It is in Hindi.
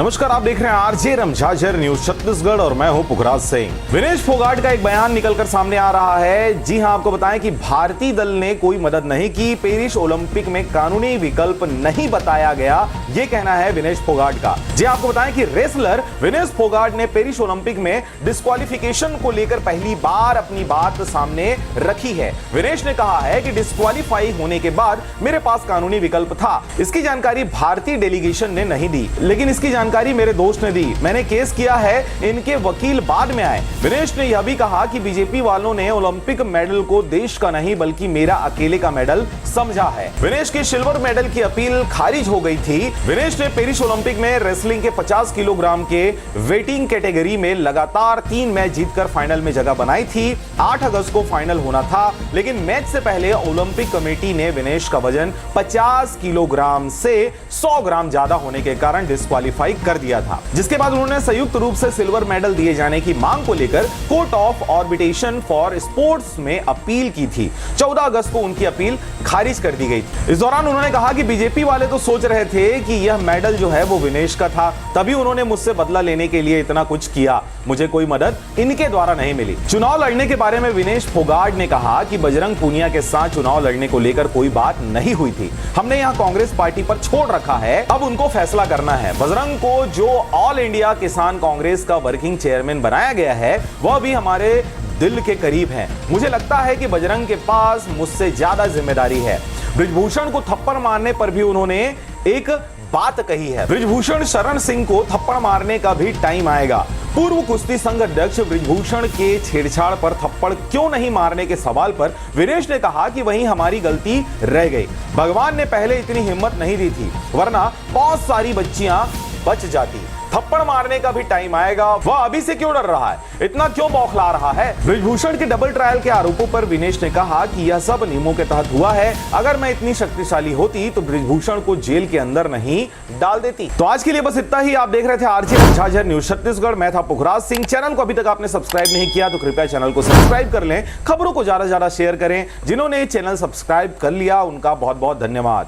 नमस्कार, आप देख रहे हैं आरजे रमझाझर न्यूज छत्तीसगढ़ और मैं हूं पुखराज सिंह। विनेश फोगाट का एक बयान निकलकर सामने आ रहा है। जी हां, आपको बताएं कि भारतीय दल ने कोई मदद नहीं की, पेरिस ओलंपिक में कानूनी विकल्प नहीं बताया गया, यह कहना है विनेश फोगाट का। जी आपको बताएं कि रेसलर विनेश फोगाट ने पेरिस ओलंपिक में डिस्क्वालिफिकेशन को लेकर पहली बार अपनी बात सामने रखी है। विनेश ने कहा है कि डिस्क्वालीफाई होने के बाद मेरे पास कानूनी विकल्प था। इसकी जानकारी भारतीय डेलीगेशन ने नहीं दी, लेकिन इसकी जानकारी मेरे दोस्त ने दी। मैंने केस किया है, इनके वकील बाद में आए। विनेश ने यह भी कहा कि बीजेपी वालों ने ओलंपिक मेडल को देश का नहीं बल्कि मेरा अकेले का मेडल समझा है। विनेश की सिल्वर मेडल की अपील खारिज हो गई थी। विनेश ने पेरिस ओलंपिक में रेसलिंग के 50 किलोग्राम के वेटिंग कैटेगरी में लगातार 3 मैच जीतकर फाइनल में जगह बनाई थी। 8 अगस्त को फाइनल होना था, लेकिन मैच से पहले ओलंपिक कमेटी ने विनेश का वजन 50 किलोग्राम से 100 ग्राम ज्यादा होने के कारण डिस्क्वालीफाई कर दिया था, जिसके बाद उन्होंने संयुक्त रूप से सिल्वर मेडल दिए जाने की मांग को लेकर court of arbitration for sports में अपील की थी। 14 अगस्त को उनकी अपील खारिज कर दी गई। इस दौरान उन्होंने कहा कि बीजेपी वाले तो सोच रहे थे कि यह मेडल जो है वो विनेश का था, तभी उन्होंने मुझसे बदला लेने के लिए इतना कुछ किया। मुझे कोई मदद इनके द्वारा नहीं मिली। चुनाव लड़ने के बारे में विनेश फोगाट ने कहा कि बजरंग पूनिया के साथ चुनाव लड़ने को लेकर कोई बात नहीं हुई थी। हमने यहां कांग्रेस पार्टी पर छोड़ रखा है, अब उनको फैसला करना है। बजरंग को जो ऑल इंडिया किसान कांग्रेस का वर्किंग चेयरमैन बनाया गया है, वह भी हमारे दिल के करीब है। मुझे लगता है कि बजरंग के पास मुझसे ज्यादा जिम्मेदारी है। बृजभूषण को थप्पड़ मारने पर भी उन्होंने एक बात कही है। बृजभूषण शरण सिंह को थप्पड़ मारने का भी टाइम आएगा। पूर्व कुश्ती संघ अध्यक्ष बृजभूषण के छेड़छाड़ पर थप्पड़ क्यों नहीं मारने के सवाल पर विनेश ने कहा कि वहीं हमारी गलती रह गई। भगवान ने पहले इतनी हिम्मत नहीं दी थी, वरना बहुत सारी बच्चियां बच जाती। थप्पड़ मारने का भी टाइम आएगा। वह अभी से क्यों डर रहा है, इतना क्यों बौखला रहा है? बृजभूषण के डबल ट्रायल के आरोपों पर विनेश ने कहा कि यह सब नियमों के तहत हुआ है। अगर मैं इतनी शक्तिशाली होती तो बृजभूषण को जेल के अंदर नहीं डाल देती। तो आज के लिए बस इतना ही। आप देख रहे थे आरजे रमझाझर न्यूज छत्तीसगढ़। मैं था पुखराज सिंह। चैनल को अभी तक आपने सब्सक्राइब नहीं किया तो कृपया चैनल को सब्सक्राइब कर लें। खबरों को ज्यादा से ज्यादा शेयर करें। जिन्होंने चैनल सब्सक्राइब कर लिया उनका बहुत बहुत धन्यवाद।